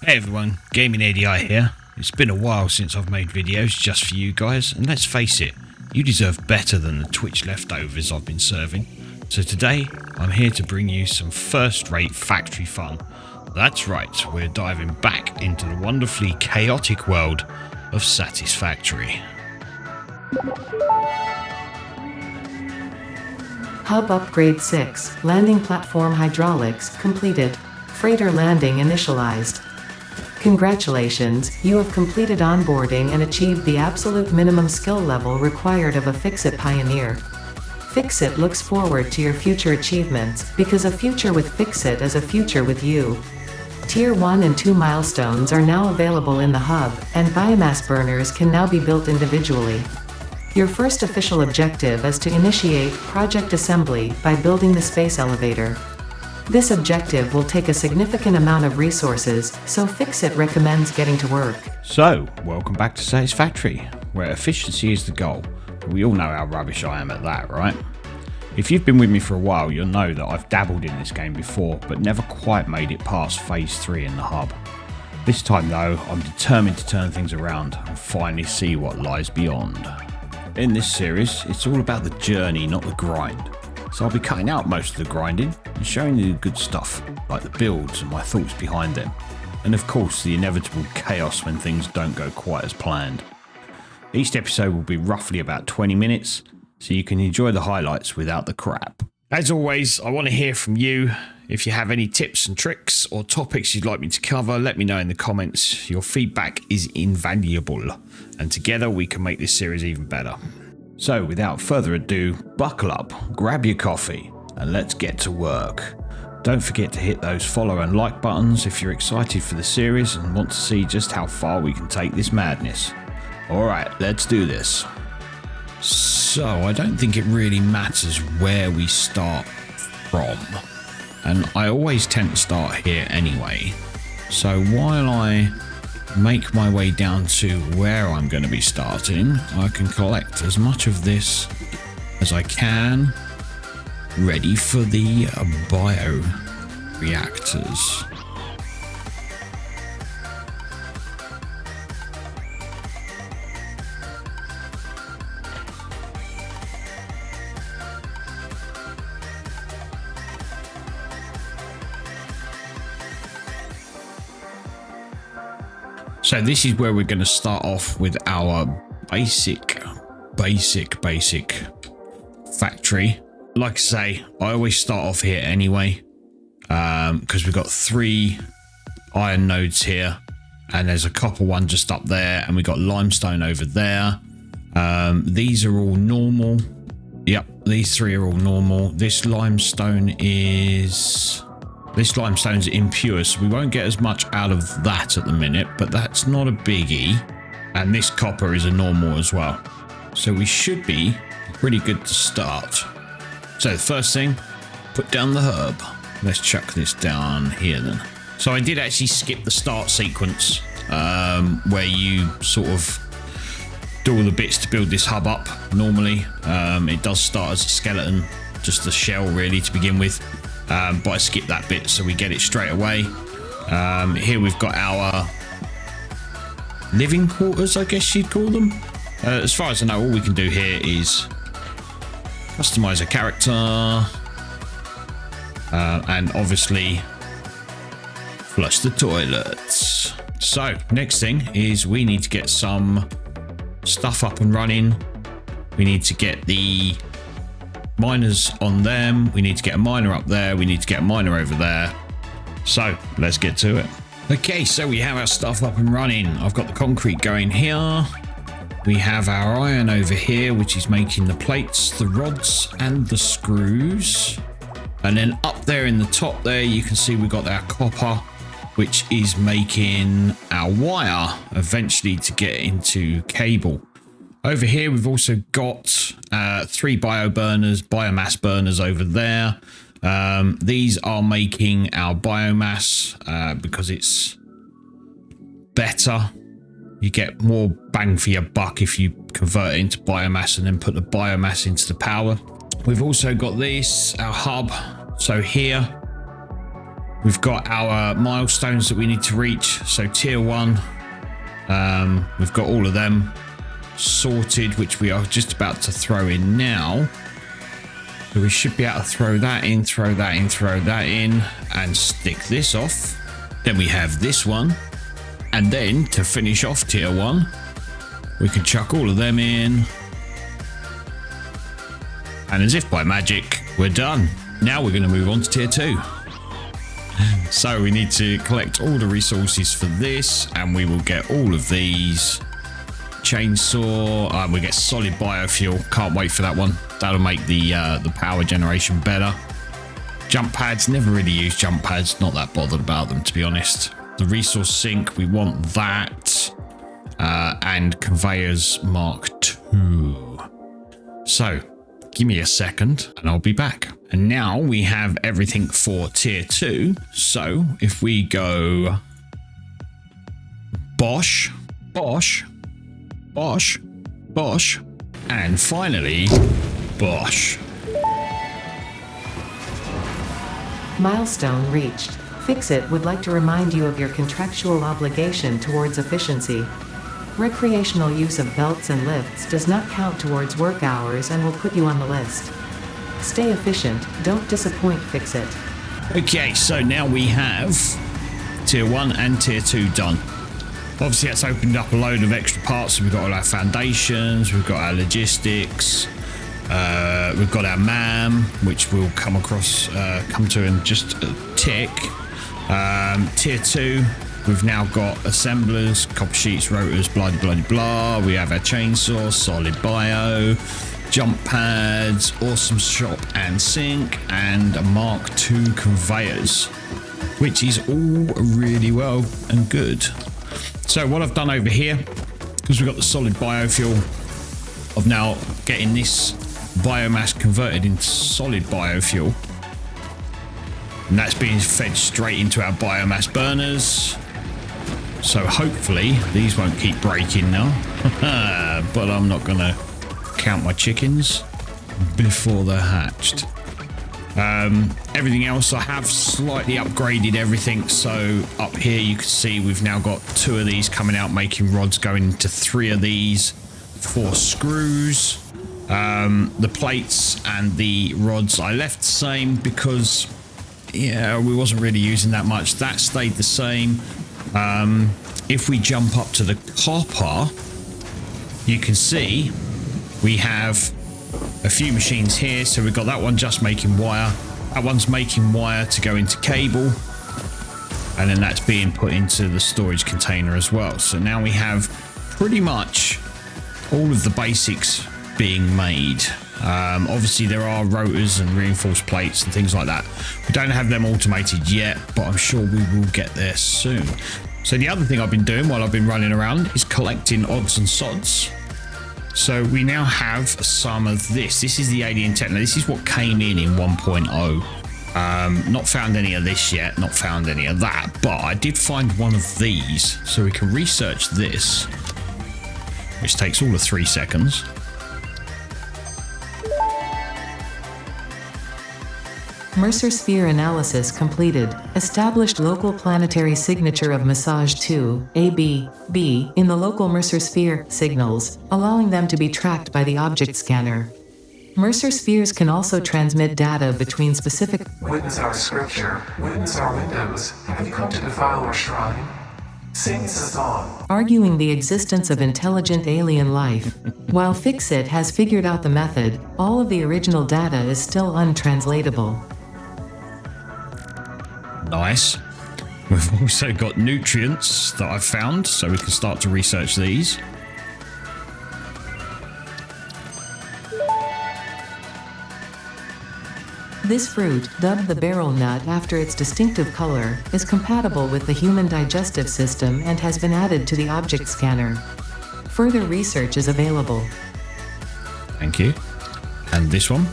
Hey everyone, Gaming ADI here. It's been a while since I've made videos just for you guys, and let's face it, you deserve better than the Twitch leftovers I've been serving. So today, I'm here to bring you some first-rate factory fun. That's right, we're diving back into the wonderfully chaotic world of Satisfactory. Hub Upgrade 6, Landing Platform Hydraulics, completed. Freighter landing initialized. Congratulations, you have completed onboarding and achieved the absolute minimum skill level required of a Fix-It pioneer. Fix-It looks forward to your future achievements, because a future with Fix-It is a future with you. Tier 1 and 2 milestones are now available in the hub, and biomass burners can now be built individually. Your first official objective is to initiate project assembly by building the space elevator. This objective will take a significant amount of resources, so Fix-It recommends getting to work. So, welcome back to Satisfactory, where efficiency is the goal. We all know how rubbish I am at that, right? If you've been with me for a while, you'll know that I've dabbled in this game before, but never quite made it past Phase 3 in the hub. This time though, I'm determined to turn things around and finally see what lies beyond. In this series, it's all about the journey, not the grind. So I'll be cutting out most of the grinding and showing you the good stuff, like the builds and my thoughts behind them. And of course, the inevitable chaos when things don't go quite as planned. Each episode will be roughly about 20 minutes, so you can enjoy the highlights without the crap. As always, I want to hear from you. If you have any tips and tricks or topics you'd like me to cover, let me know in the comments. Your feedback is invaluable, and together we can make this series even better. So without further ado, buckle up, grab your coffee, and let's get to work. Don't forget to hit those follow and like buttons if you're excited for the series and want to see just how far we can take this madness. Alright, let's do this. So I don't think it really matters where we start from, and I always tend to start here anyway. So while I make my way down to where I'm going to be starting, I can collect as much of this as I can, ready for the bio reactors. So this is where we're going to start off with our basic factory. Like I say, I always start off here anyway, because we've got 3 iron nodes here, and there's a copper one just up there, and we've got limestone over there. These are all normal. Yep, these 3 are all normal. This limestone's impure, so we won't get as much out of that at the minute, but that's not a biggie. And this copper is a normal as well. So we should be pretty good to start. So the first thing, put down the herb. Let's chuck this down here then. So I did actually skip the start sequence, where you sort of do all the bits to build this hub up. Normally, it does start as a skeleton, just a shell really to begin with. But I skipped that bit so we get it straight away. Here we've got our living quarters, I guess you'd call them. As far as I know, all we can do here is customize a character, and obviously flush the toilets. So next thing is we need to get some stuff up and running. We need to get the miners on them, we need to get a miner up there, we need to get a miner over there. So let's get to it. Okay, so we have our stuff up and running. I've got the concrete going here. We have our iron over here, which is making the plates, the rods and the screws. And then up there in the top there, you can see we've got our copper, which is making our wire eventually to get into cable. Over here, we've also got 3 biomass burners over there. These are making our biomass because it's better. You get more bang for your buck if you convert it into biomass and then put the biomass into the power. We've also got this, our hub. So here We've got our milestones that we need to reach. So tier 1, we've got all of them sorted, which we are just about to throw in now. So we should be able to throw that in, throw that in, throw that in, and stick this off. Then we have this one. And then to finish off tier 1, we can chuck all of them in. And as if by magic, we're done. Now we're going to move on to tier 2. So we need to collect all the resources for this, and we will get all of these. Chainsaw, we get solid biofuel. Can't wait for that one. That'll make the power generation better. Jump pads, never really used jump pads. Not that bothered about them, to be honest. The resource sink, we want that. And conveyors Mark II. So, give me a second and I'll be back. And now we have everything for tier 2. So, if we go Bosch, Bosch, Bosch, Bosch, and finally Bosch. Milestone reached. Fix-It would like to remind you of your contractual obligation towards efficiency. Recreational use of belts and lifts does not count towards work hours and will put you on the list. Stay efficient, don't disappoint. Fix-It. Okay, so now we have tier 1 and tier 2 done. Obviously that's opened up a load of extra parts. So we've got all our foundations, we've got our logistics, we've got our MAM, which we'll come to in just a tick. Tier 2, we've now got assemblers, copper sheets, rotors, blah blah blah. We have our chainsaw, solid bio, jump pads, awesome shop and sink, and Mark II conveyors, which is all really well and good. So what I've done over here, because we've got the solid biofuel, of now getting this biomass converted into solid biofuel, and that's being fed straight into our biomass burners. So hopefully these won't keep breaking now. But I'm not gonna count my chickens before they're hatched. Everything else I have slightly upgraded everything. So up here you can see we've now got 2 of these coming out, making rods going into 3 of these, 4 screws. The plates and the rods I left the same because we wasn't really using that much. That stayed the same. If we jump up to the copper, you can see we have a few machines here. So we've got that one just making wire, that one's making wire to go into cable, and then that's being put into the storage container as well. So now we have pretty much all of the basics being made. Obviously there are rotors and reinforced plates and things like that. We don't have them automated yet, but I'm sure we will get there soon. So the other thing I've been doing while I've been running around is collecting odds and sods. So we now have some of this. This is the alien techno. This is what came in 1.0. Not found any of this yet, not found any of that, but I did find one of these. So we can research this, which takes all of 3 seconds. Mercer sphere analysis completed. Established local planetary signature of massage 2, AB, B, in the local Mercer sphere signals, allowing them to be tracked by the object scanner. Mercer spheres can also transmit data between specific. Witness our scripture, witness our windows. Have you come to defile our shrine? Sing us on. Arguing the existence of intelligent alien life. While Fix-It has figured out the method, all of the original data is still untranslatable. Nice. We've also got nutrients that I've found, so we can start to research these. This fruit, dubbed the barrel nut after its distinctive color, is compatible with the human digestive system and has been added to the object scanner. Further research is available. Thank you. And this one?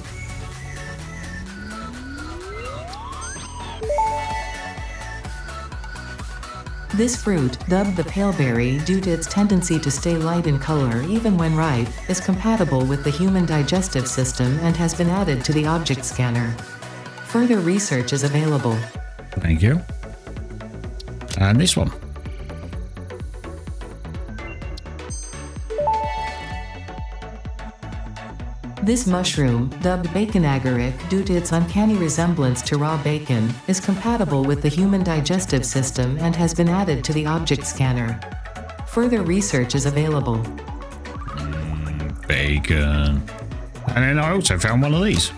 This fruit, dubbed the paleberry due to its tendency to stay light in color even when ripe, is compatible with the human digestive system and has been added to the object scanner. Further research is available. Thank you. And this one. This mushroom, dubbed bacon agaric due to its uncanny resemblance to raw bacon, is compatible with the human digestive system and has been added to the object scanner. Further research is available. Bacon. And then I also found one of these.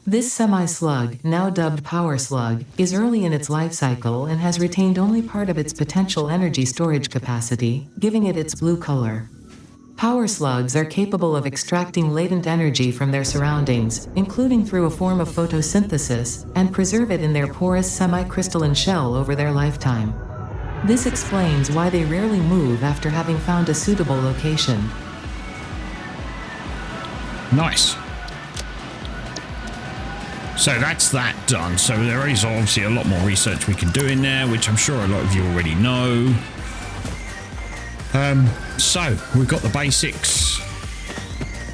This semi-slug, now dubbed power slug, is early in its life cycle and has retained only part of its potential energy storage capacity, giving it its blue color. Power slugs are capable of extracting latent energy from their surroundings, including through a form of photosynthesis, and preserve it in their porous semi-crystalline shell over their lifetime. This explains why they rarely move after having found a suitable location. Nice. So that's that done. So there is obviously a lot more research we can do in there, which I'm sure a lot of you already know. So we've got the basics.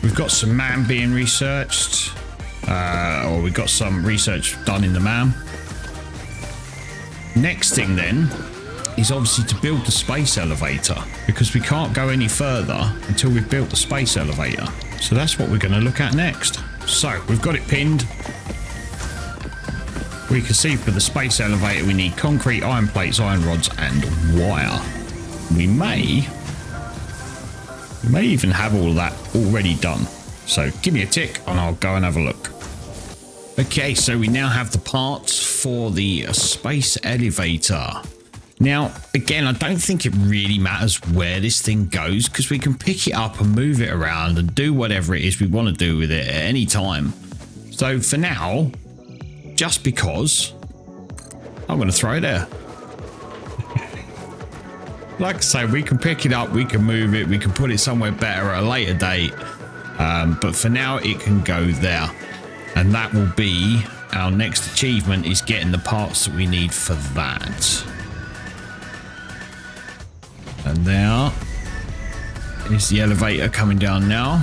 We've got some man being researched, or we've got some research done in the man. Next thing then is obviously to build the space elevator, because we can't go any further until we've built the space elevator. So that's what we're going to look at next. So we've got it pinned. We can see for the space elevator we need concrete, iron plates, iron rods and wire. We may even have all of that already done. So give me a tick and I'll go and have a look. Okay, so we now have the parts for the space elevator. Now, again, I don't think it really matters where this thing goes because we can pick it up and move it around and do whatever it is we want to do with it at any time. So for now, just because, I'm going to throw it there. Like I say, we can pick it up, we can move it, we can put it somewhere better at a later date. But for now, it can go there. And that will be our next achievement, is getting the parts that we need for that. And there is the elevator coming down now.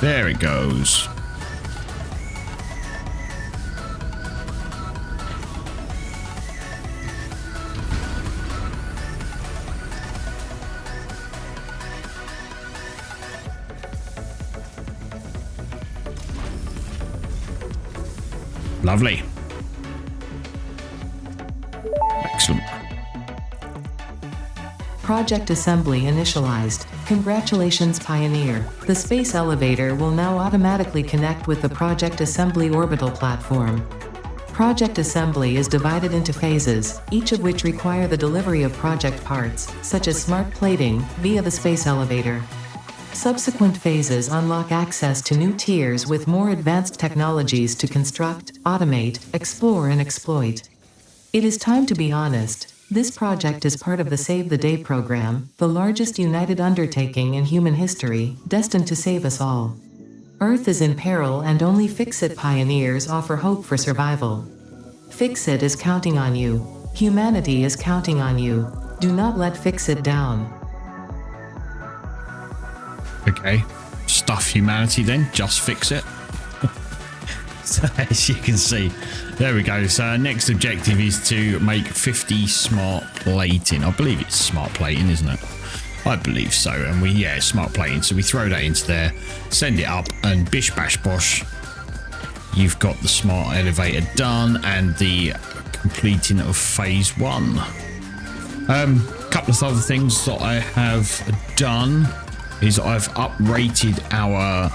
There it goes. Lovely. Excellent. Project assembly initialized. Congratulations, Pioneer. The space elevator will now automatically connect with the Project Assembly orbital platform. Project assembly is divided into phases, each of which require the delivery of project parts, such as smart plating, via the space elevator. Subsequent phases unlock access to new tiers with more advanced technologies to construct, automate, explore, and exploit. It is time to be honest. This project is part of the Save the Day program, the largest united undertaking in human history, destined to save us all. Earth is in peril and only Fix-It pioneers offer hope for survival. Fix-It is counting on you. Humanity is counting on you. Do not let Fix-It down. Okay, stuff humanity then, just fix it. So as you can see, there we go. So our next objective is to make 50 smart plating. I believe it's smart plating, isn't it? I believe so. And smart plating. So we throw that into there, send it up, and bish bash bosh, you've got the smart elevator done and the completing of phase 1. Couple of other things that I have done is I've uprated our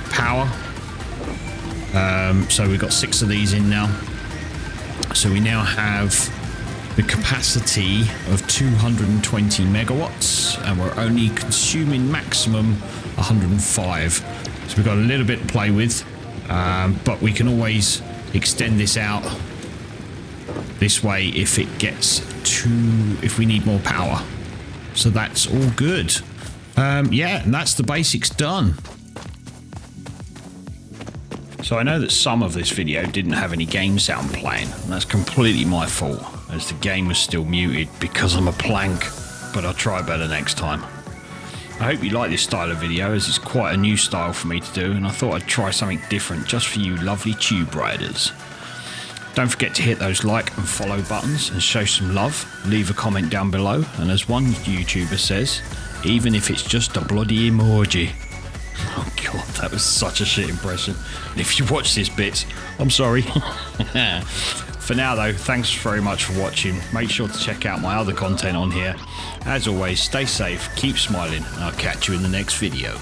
power. So we've got 6 of these in now. So we now have the capacity of 220 megawatts and we're only consuming maximum 105. So we've got a little bit to play with, but we can always extend this out this way if we need more power. So that's all good. Yeah, and that's the basics done. So I know that some of this video didn't have any game sound playing, and that's completely my fault, as the game was still muted because I'm a plank, but I'll try better next time. I hope you like this style of video, as it's quite a new style for me to do, and I thought I'd try something different just for you lovely tube riders. Don't forget to hit those like and follow buttons and show some love. Leave a comment down below, and as one YouTuber says, even if it's just a bloody emoji. Oh god, that was such a shit impression. And if you watch this bit, I'm sorry. For now though, thanks very much for watching. Make sure to check out my other content on here. As always, stay safe, keep smiling, and I'll catch you in the next video.